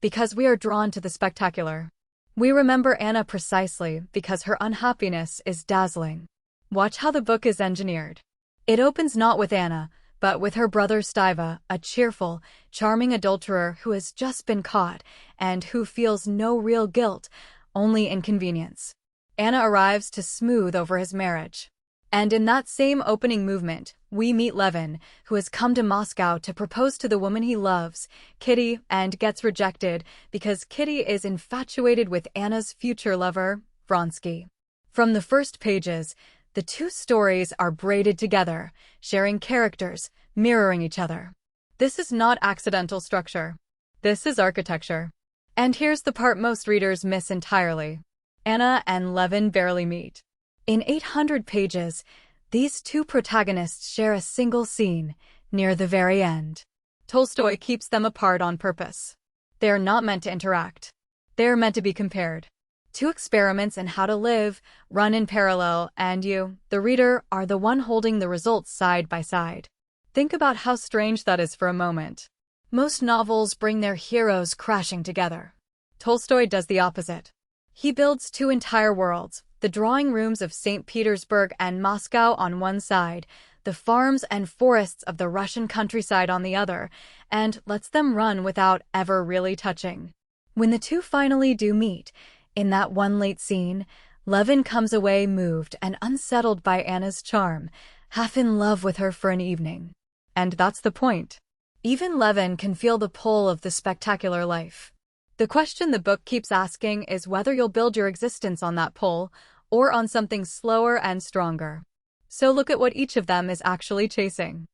because we are drawn to the spectacular. We remember Anna precisely because her unhappiness is dazzling. Watch how the book is engineered. It opens not with Anna, but with her brother Stiva, a cheerful, charming adulterer who has just been caught and who feels no real guilt, only inconvenience. Anna arrives to smooth over his marriage. And in that same opening movement, we meet Levin, who has come to Moscow to propose to the woman he loves, Kitty, and gets rejected because Kitty is infatuated with Anna's future lover, Vronsky. From the first pages, the two stories are braided together, sharing characters, mirroring each other. This is not accidental structure. This is architecture. And here's the part most readers miss entirely. Anna and Levin barely meet. In 800 pages, these two protagonists share a single scene, near the very end. Tolstoy keeps them apart on purpose. They are not meant to interact. They are meant to be compared. Two experiments in how to live, run in parallel, and you, the reader, are the one holding the results side by side. Think about how strange that is for a moment. Most novels bring their heroes crashing together. Tolstoy does the opposite. He builds two entire worlds, the drawing rooms of St. Petersburg and Moscow on one side, the farms and forests of the Russian countryside on the other, and lets them run without ever really touching. When the two finally do meet, in that one late scene, Levin comes away moved and unsettled by Anna's charm, half in love with her for an evening. And that's the point. Even Levin can feel the pull of the spectacular life. The question the book keeps asking is whether you'll build your existence on that pull, or on something slower and stronger. So look at what each of them is actually chasing.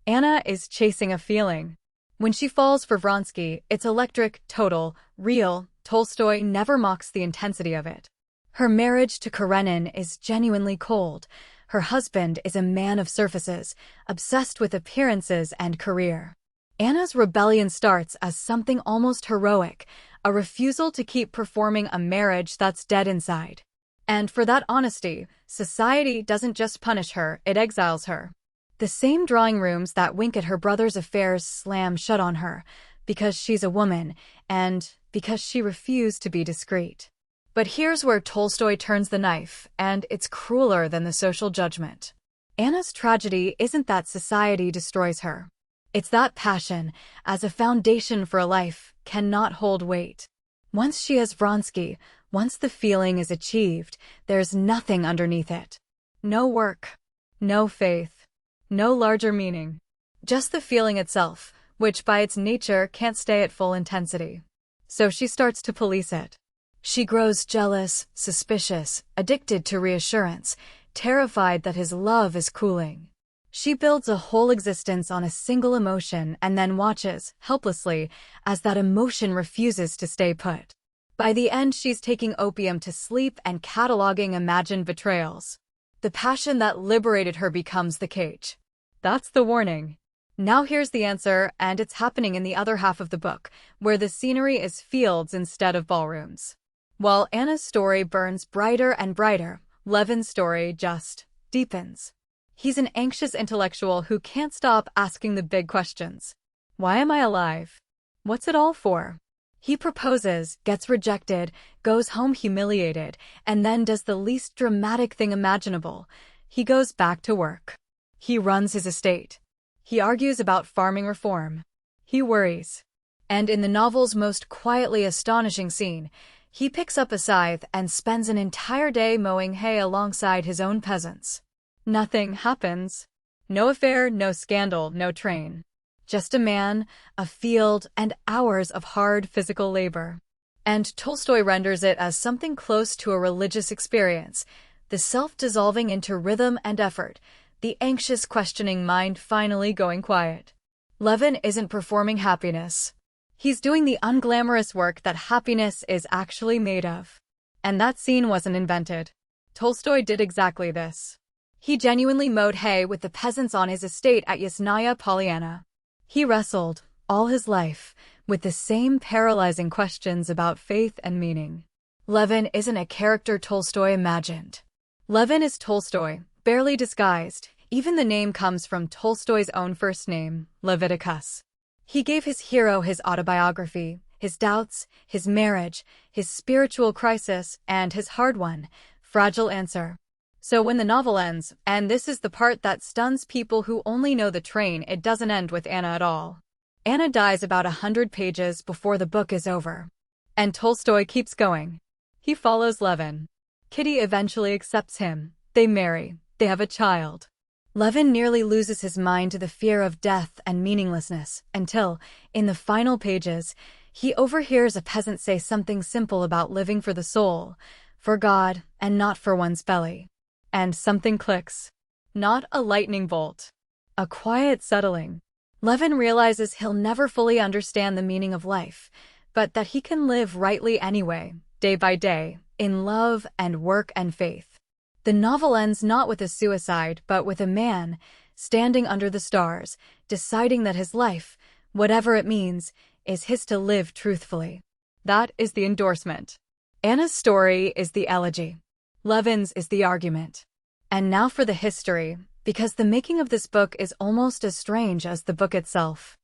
Anna is chasing a feeling. When she falls for Vronsky, it's electric, total, real. Tolstoy never mocks the intensity of it. Her marriage to Karenina is genuinely cold. Her husband is a man of surfaces, obsessed with appearances and career. Anna's rebellion starts as something almost heroic, a refusal to keep performing a marriage that's dead inside. And for that honesty, society doesn't just punish her, it exiles her. The same drawing rooms that wink at her brother's affairs slam shut on her, because she's a woman, and because she refused to be discreet. But here's where Tolstoy turns the knife, and it's crueler than the social judgment. Anna's tragedy isn't that society destroys her. It's that passion, as a foundation for a life, cannot hold weight. Once she has Vronsky, once the feeling is achieved, there's nothing underneath it. No work, no faith, no larger meaning. Just the feeling itself, which by its nature can't stay at full intensity. So she starts to police it. She grows jealous, suspicious, addicted to reassurance, terrified that his love is cooling. She builds a whole existence on a single emotion and then watches, helplessly, as that emotion refuses to stay put. By the end, she's taking opium to sleep and cataloging imagined betrayals. The passion that liberated her becomes the cage. That's the warning. Now here's the answer, and it's happening in the other half of the book, where the scenery is fields instead of ballrooms. While Anna's story burns brighter and brighter, Levin's story just deepens. He's an anxious intellectual who can't stop asking the big questions. Why am I alive? What's it all for? He proposes, gets rejected, goes home humiliated, and then does the least dramatic thing imaginable. He goes back to work. He runs his estate. He argues about farming reform. He worries. And in the novel's most quietly astonishing scene, he picks up a scythe and spends an entire day mowing hay alongside his own peasants. Nothing happens. No affair, no scandal, no train. Just a man, a field, and hours of hard physical labor. And Tolstoy renders it as something close to a religious experience, the self dissolving into rhythm and effort, the anxious questioning mind finally going quiet. Levin isn't performing happiness. He's doing the unglamorous work that happiness is actually made of. And that scene wasn't invented. Tolstoy did exactly this. He genuinely mowed hay with the peasants on his estate at Yasnaya Polyana. He wrestled, all his life, with the same paralyzing questions about faith and meaning. Levin isn't a character Tolstoy imagined. Levin is Tolstoy, barely disguised. Even the name comes from Tolstoy's own first name, Leviticus. He gave his hero his autobiography, his doubts, his marriage, his spiritual crisis, and his hard one, fragile answer. So when the novel ends, and this is the part that stuns people who only know the train, it doesn't end with Anna at all. Anna dies about 100 pages before the book is over. And Tolstoy keeps going. He follows Levin. Kitty eventually accepts him. They marry. They have a child. Levin nearly loses his mind to the fear of death and meaninglessness until, in the final pages, he overhears a peasant say something simple about living for the soul, for God, and not for one's belly. And something clicks. Not a lightning bolt. A quiet settling. Levin realizes he'll never fully understand the meaning of life, but that he can live rightly anyway, day by day, in love and work and faith. The novel ends not with a suicide, but with a man, standing under the stars, deciding that his life, whatever it means, is his to live truthfully. That is the endorsement. Anna's story is the elegy. Levin's is the argument. And now for the history, because the making of this book is almost as strange as the book itself.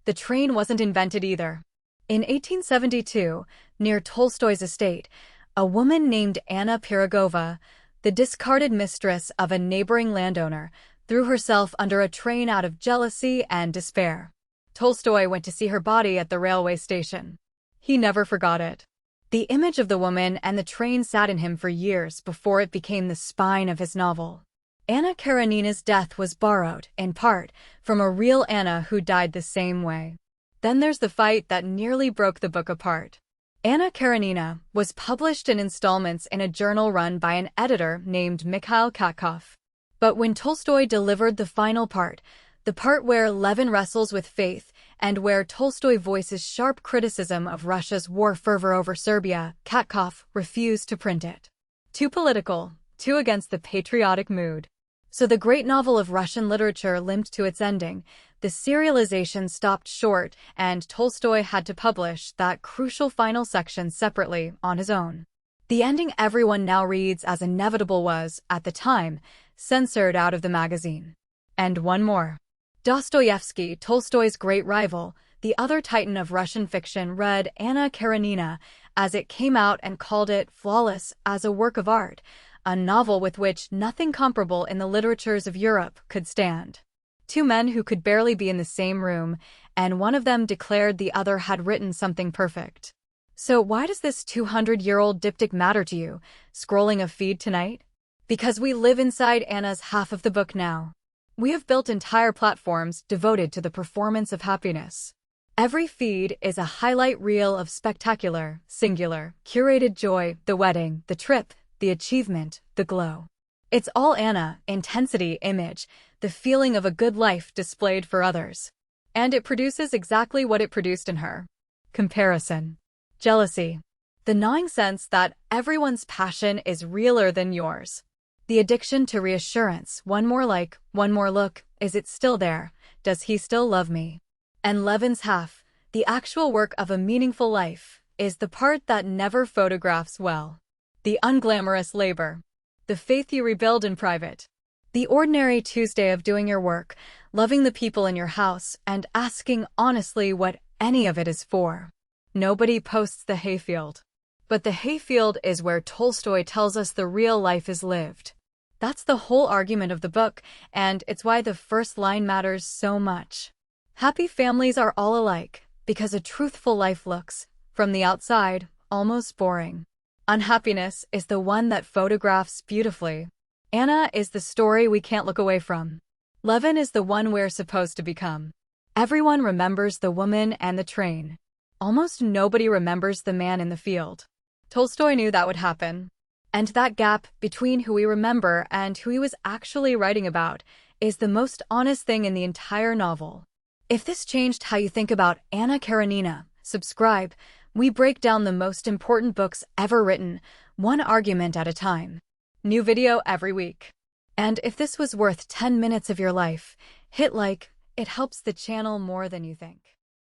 The train wasn't invented either. In 1872, near Tolstoy's estate, a woman named Anna Pirogova, the discarded mistress of a neighboring landowner, threw herself under a train out of jealousy and despair. Tolstoy went to see her body at the railway station. He never forgot it. The image of the woman and the train sat in him for years before it became the spine of his novel. Anna Karenina's death was borrowed, in part, from a real Anna who died the same way. Then there's the fight that nearly broke the book apart. Anna Karenina was published in installments in a journal run by an editor named Mikhail Katkov. But when Tolstoy delivered the final part, the part where Levin wrestles with faith and where Tolstoy voices sharp criticism of Russia's war fervor over Serbia, Katkov refused to print it. Too political, too against the patriotic mood. So the great novel of Russian literature limped to its ending. The serialization stopped short, and Tolstoy had to publish that crucial final section separately on his own. The ending everyone now reads as inevitable was, at the time, censored out of the magazine. And one more. Dostoevsky, Tolstoy's great rival, the other titan of Russian fiction, read Anna Karenina as it came out and called it flawless as a work of art, a novel with which nothing comparable in the literatures of Europe could stand. Two men who could barely be in the same room, and one of them declared the other had written something perfect. So why does this 200-year-old diptych matter to you, scrolling a feed tonight? Because we live inside Anna's half of the book now. We have built entire platforms devoted to the performance of happiness. Every feed is a highlight reel of spectacular, singular, curated joy, the wedding, the trip, the achievement, the glow. It's all Anna, intensity, image, the feeling of a good life displayed for others. And it produces exactly what it produced in her. Comparison. Jealousy. The gnawing sense that everyone's passion is realer than yours. The addiction to reassurance, one more like, one more look, is it still there? Does he still love me? And Levin's half, the actual work of a meaningful life, is the part that never photographs well. The unglamorous labor. The faith you rebuild in private. The ordinary Tuesday of doing your work, loving the people in your house, and asking honestly what any of it is for. Nobody posts the hayfield. But the hayfield is where Tolstoy tells us the real life is lived. That's the whole argument of the book, and it's why the first line matters so much. Happy families are all alike, because a truthful life looks, from the outside, almost boring. Unhappiness is the one that photographs beautifully. Anna is the story we can't look away from. Levin is the one we're supposed to become. Everyone remembers the woman and the train. Almost nobody remembers the man in the field. Tolstoy knew that would happen. And that gap between who we remember and who he was actually writing about is the most honest thing in the entire novel. If this changed how you think about Anna Karenina, subscribe. We break down the most important books ever written, one argument at a time. New video every week. And if this was worth 10 minutes of your life, hit like. It helps the channel more than you think.